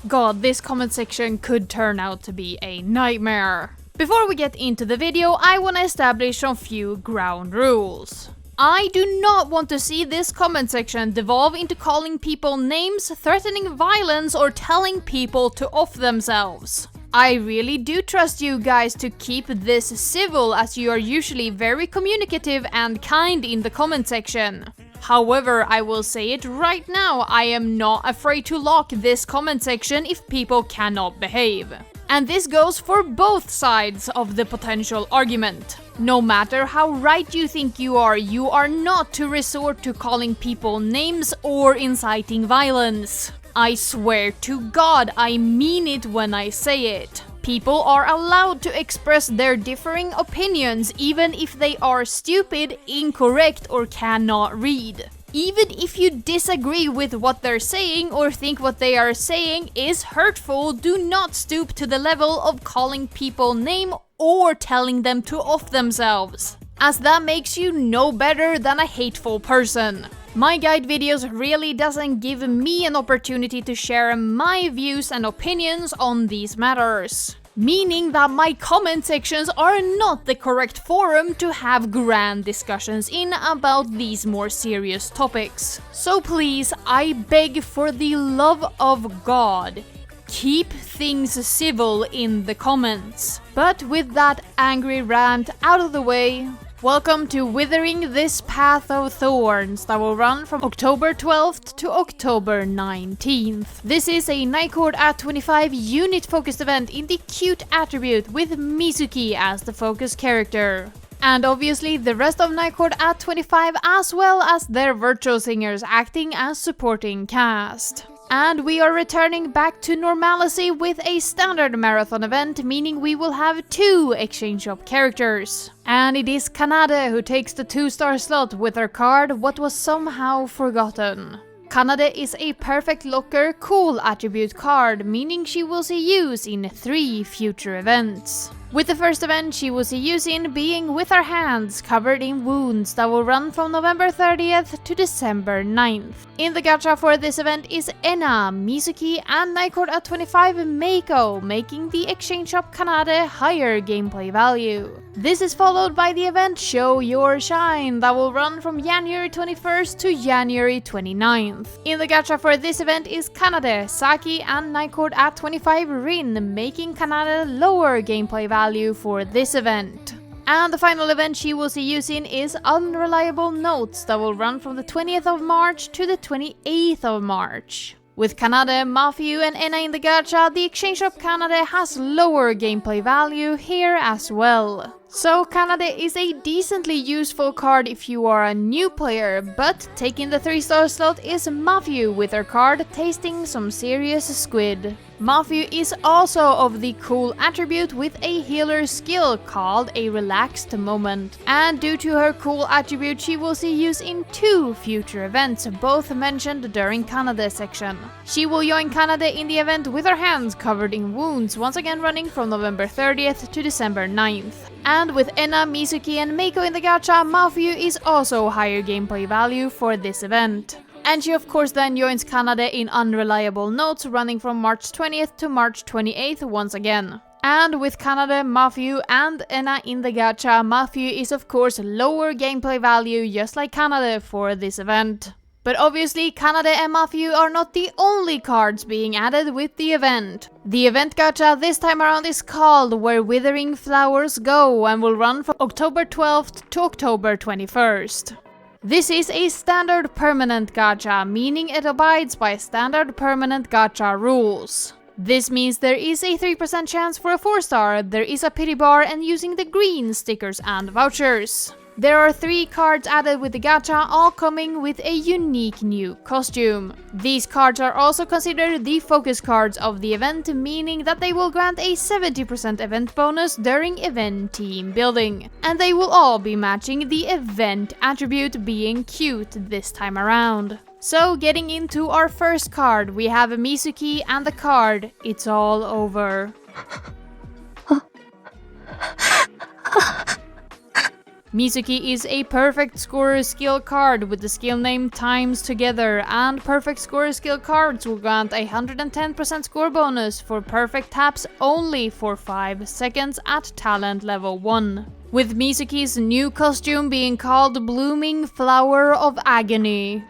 God, this comment section could turn out to be a nightmare. Before we get into the video, I want to establish some few ground rules. I do not want to see this comment section devolve into calling people names, threatening violence, or telling people to off themselves. I really do trust you guys to keep this civil, as you are usually very communicative and kind in the comment section. However, I will say it right now, I am not afraid to lock this comment section if people cannot behave. And this goes for both sides of the potential argument. No matter how right you think you are not to resort to calling people names or inciting violence. I swear to God, I mean it when I say it. People are allowed to express their differing opinions even if they are stupid, incorrect, or cannot read. Even if you disagree with what they're saying or think what they are saying is hurtful, do not stoop to the level of calling people name or telling them to off themselves, as that makes you no better than a hateful person. My guide videos really doesn't give me an opportunity to share my views and opinions on these matters. Meaning that my comment sections are not the correct forum to have grand discussions in about these more serious topics. So please, I beg for the love of God, keep things civil in the comments. But with that angry rant out of the way, welcome to Withering, this Path of Thorns that will run from October 12th to October 19th. This is a Nightcord at 25 unit-focused event in the cute attribute with MIZUKI as the focus character. And obviously the rest of Nightcord at 25 as well as their virtual singers acting as supporting cast. And we are returning back to normalcy with a standard marathon event, meaning we will have 2 exchange shop characters. And it is Kanade who takes the 2-star slot with her card What Was Somehow Forgotten. Kanade is a perfect locker cool attribute card, meaning she will see use in 3 future events. With the first event she will see use in being With Her Hands Covered in Wounds that will run from November 30th to December 9th. In the gacha for this event is Anni, MIZUKI, and Nightcord at 25 Meiko, making the exchange shop Kanade higher gameplay value. This is followed by the event Show Your Shine that will run from January 21st to January 29th. In the gacha for this event is Kanade, Saki, and Nightcord at 25 Rin, making Kanade lower gameplay value for this event. And the final event she will see use in is Unreliable Notes that will run from the 20th of March to the 28th of March. With Kanade, Mafiu, and Anni in the gacha, the exchange shop Kanade has lower gameplay value here as well. So Kanade is a decently useful card if you are a new player, but taking the 3-star slot is Mafiu with her card Tasting Some Serious Squid. Mafiu is also of the cool attribute with a healer skill called a Relaxed Moment. And due to her cool attribute she will see use in 2 future events, both mentioned during Kanade section. She will join Kanade in the event With Her Hands Covered in Wounds, once again running from November 30th to December 9th. And with Anna, MIZUKI, and Meiko in the gacha, Mafiu is also higher gameplay value for this event. And she of course then joins Kanade in Unreliable Notes, running from March 20th to March 28th once again. And with Kanade, Mafiu, and Anna in the gacha, Mafiu is of course lower gameplay value just like Kanade for this event. But obviously, Kanade and Mafiu are not the only cards being added with the event. The event gacha this time around is called Where Withering Flowers Go and will run from October 12th to October 21st. This is a standard permanent gacha, meaning it abides by standard permanent gacha rules. This means there is a 3% chance for a 4-star, there is a pity bar, and using the green stickers and vouchers. There are 3 cards added with the gacha, all coming with a unique new costume. These cards are also considered the focus cards of the event, meaning that they will grant a 70% event bonus during event team building. And they will all be matching the event attribute being cute this time around. So getting into our first card, we have MIZUKI and the card It's All Over. MIZUKI is a perfect scorer skill card with the skill name times together, and perfect scorer skill cards will grant a 110% score bonus for perfect taps only for 5 seconds at talent level 1. With MIZUKI's new costume being called Blooming Flower of Agony.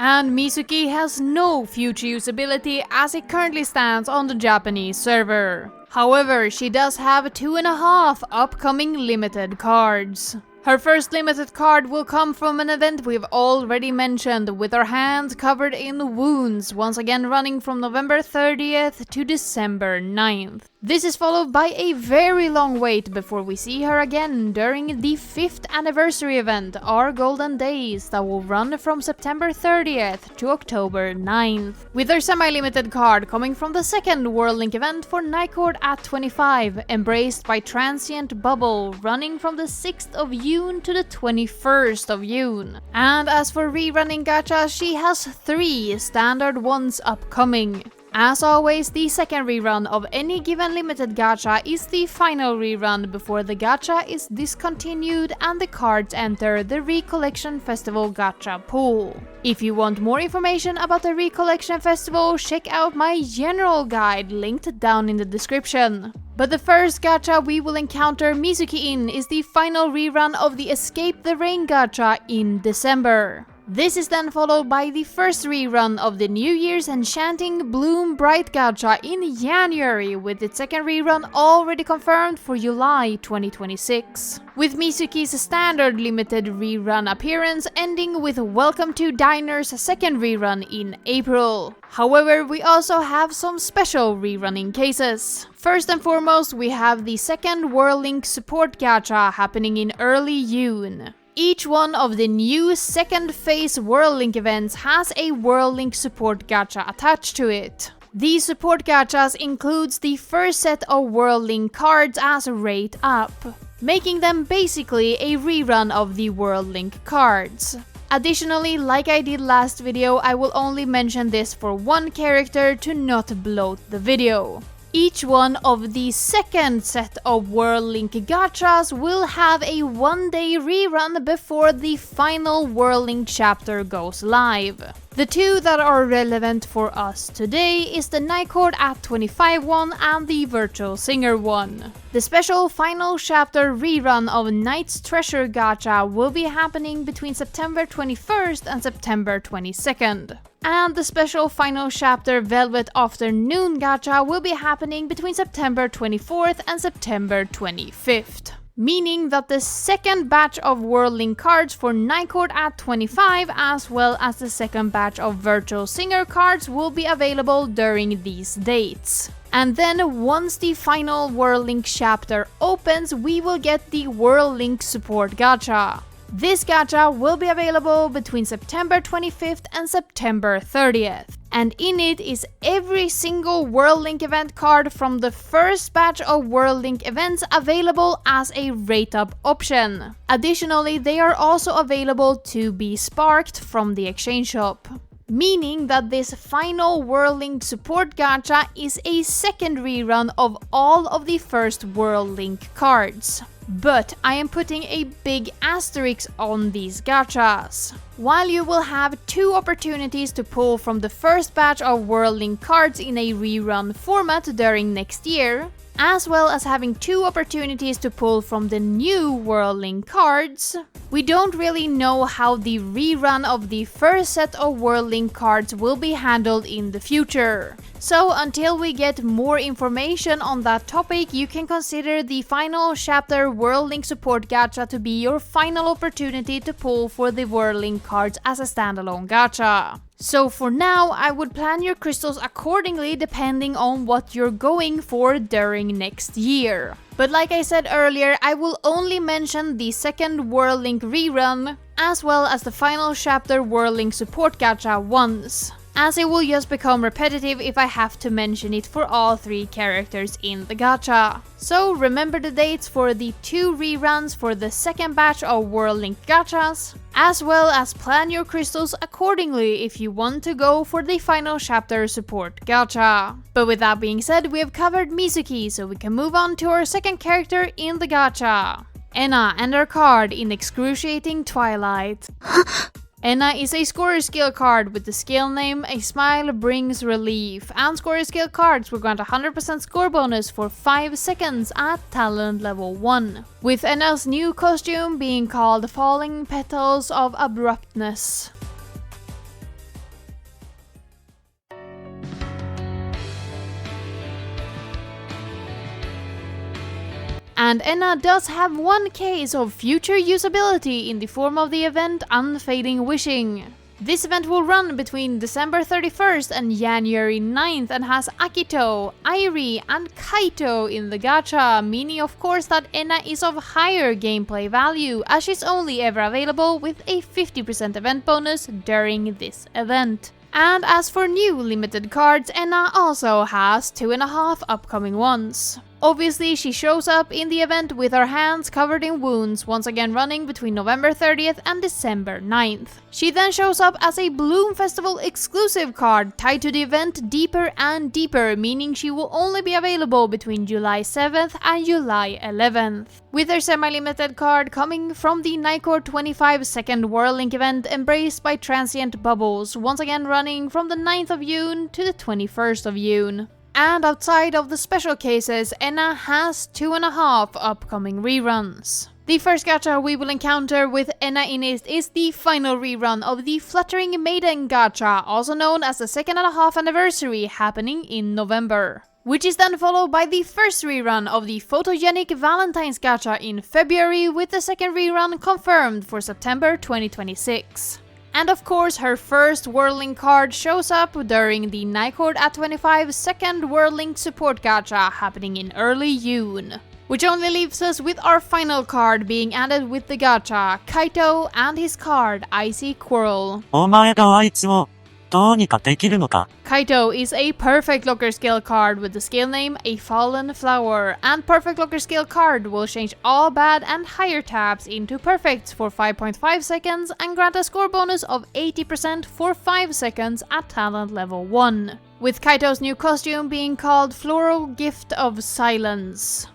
And MIZUKI has no future usability as it currently stands on the Japanese server. However, she does have 2.5 upcoming limited cards. Her first limited card will come from an event we've already mentioned, with her hand covered in wounds, once again running from November 30th to December 9th. This is followed by a very long wait before we see her again during the 5th anniversary event, Our Golden Days, that will run from September 30th to October 9th. With her semi-limited card coming from the second World Link event for Nycord at 25, Embraced by Transient Bubble, running from the 6th of June to the 21st of June. And as for rerunning gacha, she has 3 standard ones upcoming. As always, the second rerun of any given limited gacha is the final rerun before the gacha is discontinued and the cards enter the Recollection Festival gacha pool. If you want more information about the Recollection Festival, check out my general guide linked down in the description. But the first gacha we will encounter MIZUKI in is the final rerun of the Escape the Rain gacha in December. This is then followed by the first rerun of the New Year's Enchanting Bloom Bright gacha in January, with its second rerun already confirmed for July 2026. With MIZUKI's standard limited rerun appearance ending with Welcome to Diner's second rerun in April. However, we also have some special rerunning cases. First and foremost, we have the second World Link support gacha happening in early June. Each one of the new second phase World Link events has a World Link support gacha attached to it. These support gachas includes the first set of World Link cards as rate up, making them basically a rerun of the World Link cards. Additionally, like I did last video, I will only mention this for one character to not bloat the video. Each one of the second set of World Link gachas will have a 1-day rerun before the final World Link chapter goes live. The two that are relevant for us today is the Nycord at 25 one and the Virtual Singer one. The special final chapter rerun of Knight's Treasure gacha will be happening between September 21st and September 22nd. And the special final chapter Velvet Afternoon gacha will be happening between September 24th and September 25th. Meaning that the second batch of World Link cards for Nycord at 25 as well as the second batch of Virtual Singer cards will be available during these dates. And then once the final World Link chapter opens, we will get the World Link support gacha. This gacha will be available between September 25th and September 30th. And in it is every single World Link event card from the first batch of World Link events available as a rate up option. Additionally, they are also available to be sparked from the exchange shop. Meaning that this final World Link support gacha is a second rerun of all of the first World Link cards. But I am putting a big asterisk on these gachas. While you will have 2 opportunities to pull from the first batch of World Link cards in a rerun format during next year, as well as having 2 opportunities to pull from the new World Link cards, we don't really know how the rerun of the first set of World Link cards will be handled in the future. So until we get more information on that topic, you can consider the final chapter World Link support gacha to be your final opportunity to pull for the World Link cards as a standalone gacha. So for now, I would plan your crystals accordingly depending on what you're going for during next year. But like I said earlier, I will only mention the second World Link rerun, as well as the final chapter World Link support gacha once. as it will just become repetitive if I have to mention it for all 3 characters in the gacha. So remember the dates for the 2 reruns for the second batch of World Link gachas, as well as plan your crystals accordingly if you want to go for the final chapter support gacha. But with that being said, we have covered MIZUKI, so we can move on to our second character in the gacha. Anna and her card in Excruciating Twilight. Anna is a scorer skill card with the skill name A Smile Brings Relief, and scorer skill cards will grant 100% score bonus for 5 seconds at talent level 1, with Anna's new costume being called Falling Petals of Abruptness. And Anna does have one case of future usability in the form of the event Unfading Wishing. This event will run between December 31st and January 9th and has Akito, Airi and Kaito in the gacha, meaning of course that Anna is of higher gameplay value as she's only ever available with a 50% event bonus during this event. And as for new limited cards, Anna also has 2.5 upcoming ones. Obviously, she shows up in the event with her hands covered in wounds, once again running between November 30th and December 9th. She then shows up as a Bloom Festival exclusive card tied to the event Deeper and Deeper, meaning she will only be available between July 7th and July 11th. With her semi-limited card coming from the Nycor 25 second World Link event Embraced by Transient Bubbles, once again running from the 9th of June to the 21st of June. And outside of the special cases, Anna has 2.5 upcoming reruns. The first gacha we will encounter with Anna in it is the final rerun of the Fluttering Maiden gacha, also known as the 2.5 anniversary, happening in November. Which is then followed by the first rerun of the Photogenic Valentine's gacha in February, with the second rerun confirmed for September 2026. And of course, her first World Link card shows up during the Nycor at 25 second World Link support gacha happening in early June. Which only leaves us with our final card being added with the gacha, Kaito and his card, Icy Quarrel. Kaito is a Perfect Locker skill card with the skill name A Fallen Flower, and Perfect Locker skill card will change all bad and higher taps into perfects for 5.5 seconds and grant a score bonus of 80% for 5 seconds at talent level 1, with Kaito's new costume being called Floral Gift of Silence.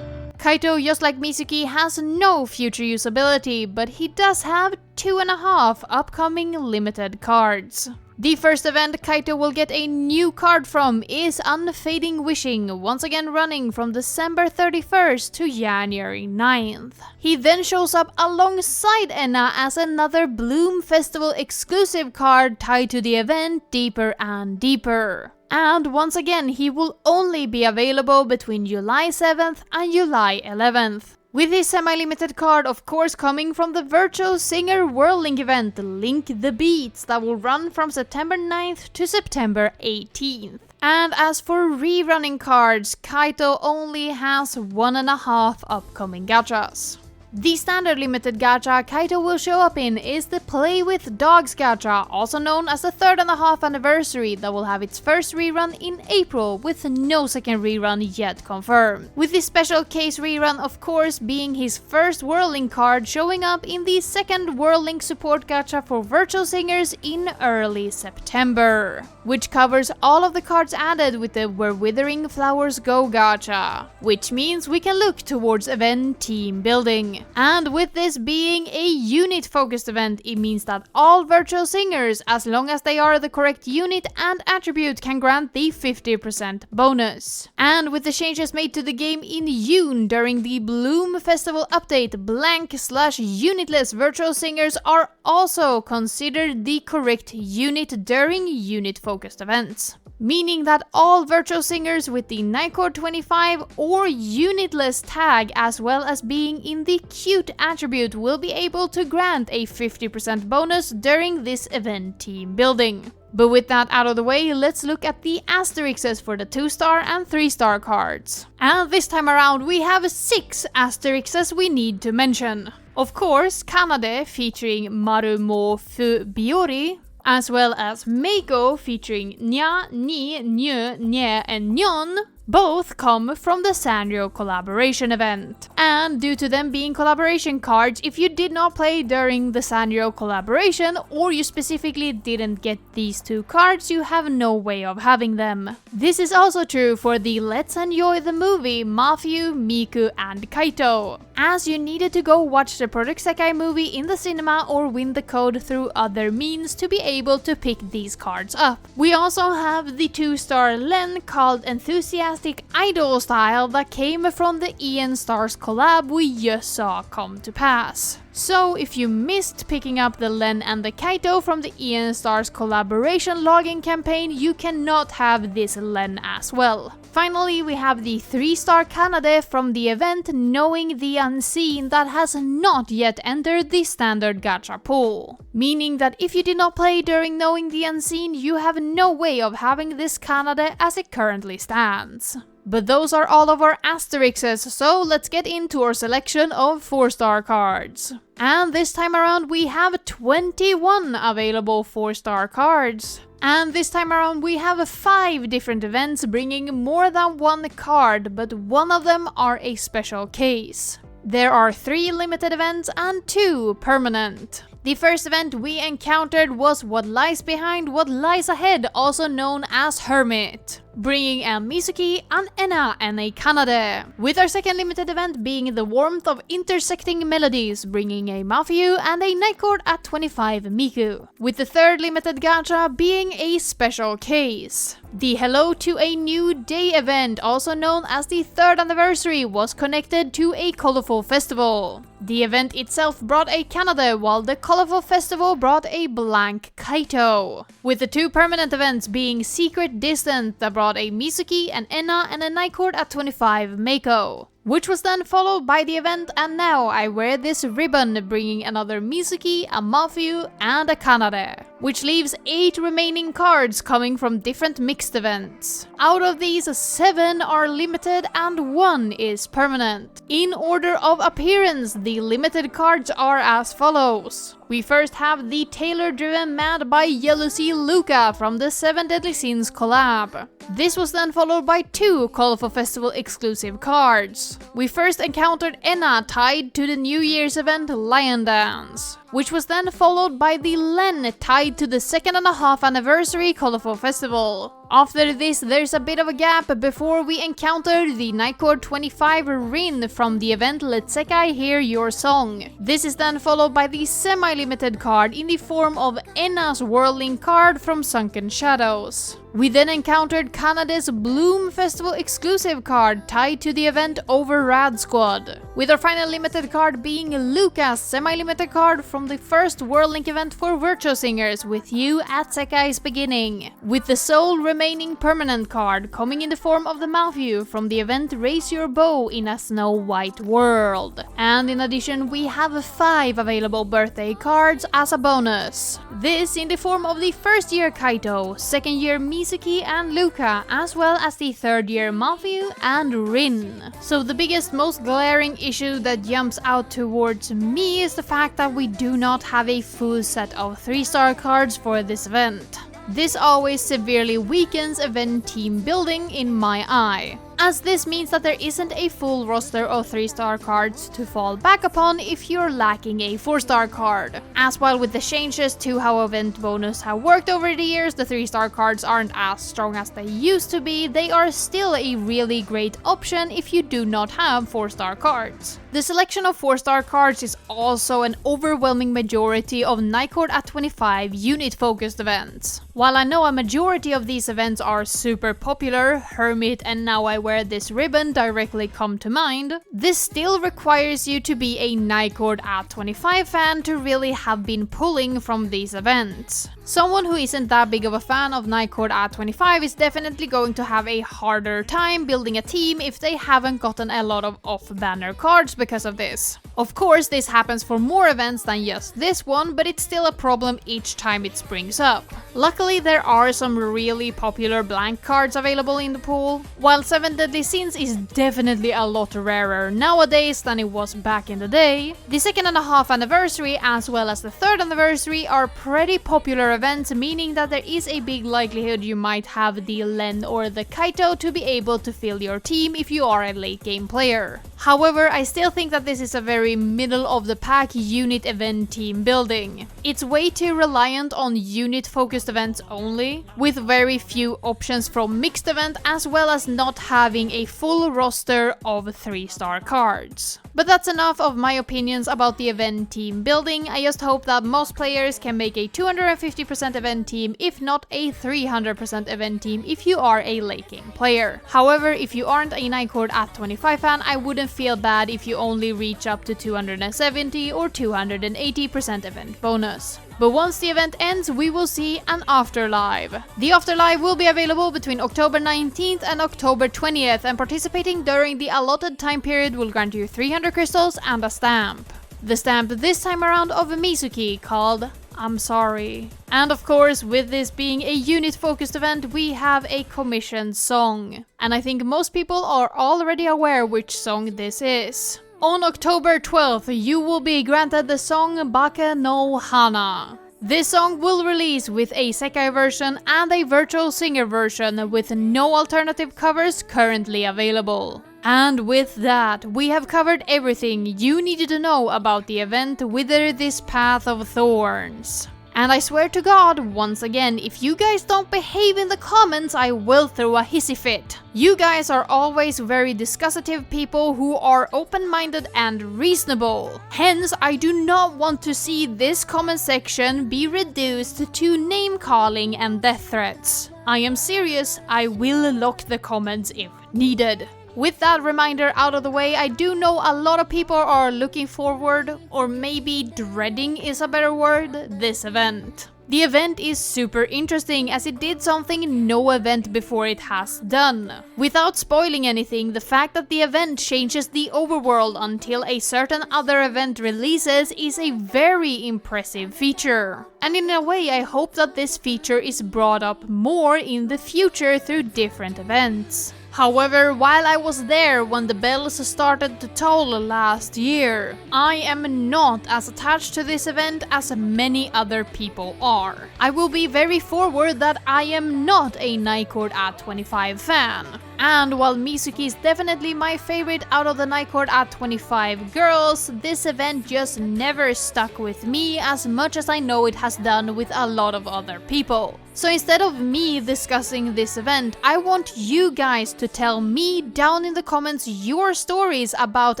Kaito, just like MIZUKI, has no future usability, but he does have 2.5 upcoming limited cards. The first event Kaito will get a new card from is Unfading Wishing, once again running from December 31st to January 9th. He then shows up alongside Anna as another Bloom Festival exclusive card tied to the event Deeper and Deeper. And once again, he will only be available between July 7th and July 11th. With his semi-limited card of course coming from the Virtual Singer World Link event Link the Beats that will run from September 9th to September 18th. And as for rerunning cards, Kaito only has 1.5 upcoming gachas. The standard limited gacha Kaito will show up in is the Play with Dogs gacha, also known as the 3.5 anniversary, that will have its first rerun in April with no second rerun yet confirmed. With this special case rerun of course being his first World Link card showing up in the second World Link support gacha for Virtual Singers in early September, which covers all of the cards added with the Where Withering Flowers Go gacha, which means we can look towards event team building. And with this being a unit focused event, it means that all Virtual Singers, as long as they are the correct unit and attribute, can grant the 50% bonus. And with the changes made to the game in June during the Bloom Festival update, blank/unitless Virtual Singers are also considered the correct unit during unit focused events. Meaning that all Virtual Singers with the Nycor 25 or unitless tag, as well as being in the cute attribute, will be able to grant a 50% bonus during this event team building. But with that out of the way, let's look at the asterisks for the 2-star and 3-star cards. And this time around we have 6 asterisks we need to mention. Of course, Kanade featuring Maru mo fu biori, as well as Meiko featuring Nya, Ni, Nyu, Nye, and Nyon, both come from the Sanrio collaboration event. And due to them being collaboration cards, if you did not play during the Sanrio collaboration, or you specifically didn't get these 2 cards, you have no way of having them. This is also true for the Let's Enjoy the Movie, Mafyu, Miku, and Kaito, as you needed to go watch the Project Sekai movie in the cinema or win the code through other means to be able to pick these cards up. We also have the 2-star Len called Enthusiastic Idol Style that came from the Ian Stars collab we just saw come to pass. So if you missed picking up the Len and the Kaito from the Ian Stars collaboration login campaign, you cannot have this Len as well. Finally, we have the 3-star Kanade from the event Knowing the Unseen that has not yet entered the standard gacha pool. Meaning that if you did not play during Knowing the Unseen, you have no way of having this Kanade as it currently stands. But those are all of our asterisks, so let's get into our selection of 4-star cards. And this time around we have 21 available 4-star cards. And this time around we have 5 different events bringing more than 1 card, but one of them are a special case. There are 3 limited events and 2 permanent. The first event we encountered was What Lies Behind What Lies Ahead, also known as Hermit, bringing a MIZUKI, an Enna, and a Kanade. With our second limited event being The Warmth of Intersecting Melodies, bringing a Mafyu and a Nightcord at 25 Miku. With the third limited gacha being a special case. The Hello to a New Day event, also known as the 3rd anniversary, was connected to a colorful festival. The event itself brought a Kanade, while the colorful festival brought a blank Kaito. With the 2 permanent events being Secret Distant that brought a MIZUKI, an Enna, and a Nightcord at 25 Meiko. Which was then followed by the event And Now I Wear This Ribbon, bringing another MIZUKI, a Mafyu, and a Kanade. Which leaves 8 remaining cards coming from different mixed events. Out of these, 7 are limited and 1 is permanent. In order of appearance, the limited cards are as follows. We first have the Taylor-driven Mad by Jealousy Luca from the 7 Deadly Sins collab. This was then followed by 2 Colorful Festival exclusive cards. We first encountered Enna tied to the New Year's event Lion Dance, which was then followed by the Len tied to the 2.5 anniversary Colorful Festival. After this, there's a bit of a gap before we encounter the Nightcord 25 Rin from the event Let Sekai Hear Your Song. This is then followed by the semi-limited card in the form of Enna's Whirling card from Sunken Shadows. We then encountered Kanade's Bloom Festival exclusive card tied to the event Over Rad Squad, with our final limited card being Luca's semi-limited card from the first World Link event for Virtual Singers With You at Sekai's beginning, with the sole remaining permanent card coming in the form of the Mafyu from the event Raise Your Bow in a Snow White World. And in addition, we have 5 available birthday cards as a bonus. This in the form of the first year Kaito, second year MIZUKI and Luca, as well as the third year Mafyu and Rin. So the biggest, most glaring issue that jumps out towards me is the fact that we do not have a full set of 3-star cards for this event. This always severely weakens event team building in my eye, as this means that there isn't a full roster of 3-star cards to fall back upon if you're lacking a 4-star card. As while with the changes to how event bonus have worked over the years, the 3-star cards aren't as strong as they used to be, they are still a really great option if you do not have 4-star cards. The selection of 4-star cards is also an overwhelming majority of Nightcord at 25 unit-focused events. While I know a majority of these events are super popular, Hermit and Now I Wear This Ribbon directly come to mind, this still requires you to be a Nightcord at 25 fan to really have been pulling from these events. Someone who isn't that big of a fan of Nightcord at 25 is definitely going to have a harder time building a team if they haven't gotten a lot of off-banner cards because of this. Of course, this happens for more events than just this one, but it's still a problem each time it springs up. Luckily, there are some really popular blank cards available in the pool. While 7 Deadly Sins is definitely a lot rarer nowadays than it was back in the day, the 2.5 anniversary as well as the 3rd anniversary are pretty popular events, meaning that there is a big likelihood you might have the Len or the KAITO to be able to fill your team if you are a late game player. However, I still think that this is a very middle of the pack unit event team building. It's way too reliant on unit focused events only, with very few options from mixed event as well as not having a full roster of 3-star cards. But that's enough of my opinions about the event team building. I just hope that most players can make a 250% event team, if not a 300% event team if you are a late game player. However, if you aren't a Nightcord at 25 fan, I wouldn't feel bad if you only reach up to 270 or 280% event bonus. But once the event ends, we will see an afterlife. The afterlife will be available between October 19th and October 20th, and participating during the allotted time period will grant you 300 crystals and a stamp. The stamp this time around of MIZUKI called I'm Sorry. And of course, with this being a unit-focused event, we have a commissioned song. And I think most people are already aware which song this is. On October 12th, you will be granted the song Baka no Hana. This song will release with a Sekai version and a virtual singer version with no alternative covers currently available. And with that, we have covered everything you needed to know about the event Wither This Path of Thorns. And I swear to God, once again, if you guys don't behave in the comments, I will throw a hissy fit. You guys are always very discussative people who are open-minded and reasonable. Hence, I do not want to see this comment section be reduced to name-calling and death threats. I am serious, I will lock the comments if needed. With that reminder out of the way, I do know a lot of people are looking forward, or maybe dreading is a better word, this event. The event is super interesting as it did something no event before it has done. Without spoiling anything, the fact that the event changes the overworld until a certain other event releases is a very impressive feature. And in a way, I hope that this feature is brought up more in the future through different events. However, while I was there when the bells started to toll last year, I am not as attached to this event as many other people are. I will be very forward that I am not a Nightcord at 25 fan. And while MIZUKI is definitely my favorite out of the Nightcord at 25 girls, this event just never stuck with me as much as I know it has done with a lot of other people. So instead of me discussing this event, I want you guys to tell me down in the comments your stories about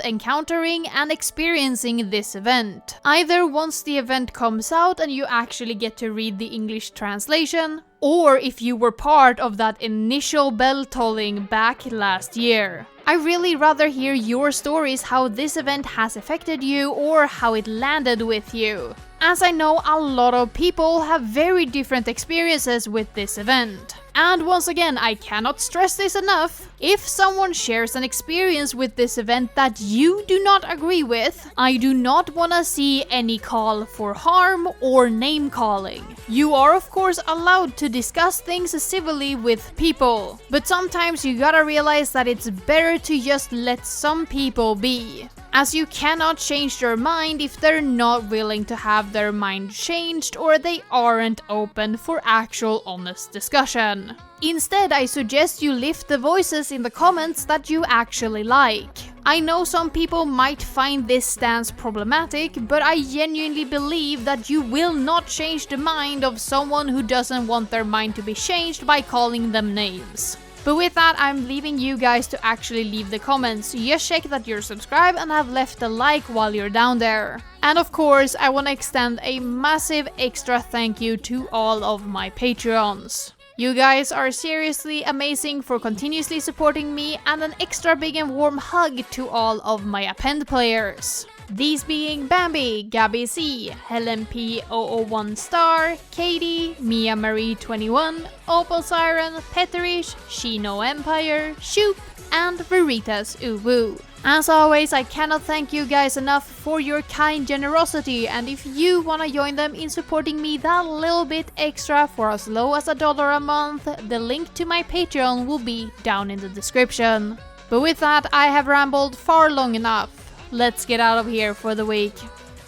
encountering and experiencing this event. Either once the event comes out and you actually get to read the English translation, or if you were part of that initial bell tolling back last year. I really rather hear your stories how this event has affected you or how it landed with you, as I know a lot of people have very different experiences with this event. And once again, I cannot stress this enough, if someone shares an experience with this event that you do not agree with, I do not wanna see any call for harm or name calling. You are of course allowed to discuss things civilly with people, but sometimes you gotta realize that it's better to just let some people be, as you cannot change their mind if they're not willing to have their mind changed or they aren't open for actual honest discussion. Instead, I suggest you lift the voices in the comments that you actually like. I know some people might find this stance problematic, but I genuinely believe that you will not change the mind of someone who doesn't want their mind to be changed by calling them names. But with that, I'm leaving you guys to actually leave the comments. Just check that you're subscribed and have left a like while you're down there. And of course, I want to extend a massive extra thank you to all of my Patreons. You guys are seriously amazing for continuously supporting me, and an extra big and warm hug to all of my append players. These being Bambi, Gabby C, Helen P 001 Star, Katie, Mia Marie 21, Opal Siren, Peterish, Shino Empire, Shoop, and Veritas Uwu. As always, I cannot thank you guys enough for your kind generosity, and if you wanna join them in supporting me that little bit extra for as low as $1 a month, the link to my Patreon will be down in the description. But with that, I have rambled far long enough. Let's get out of here for the week.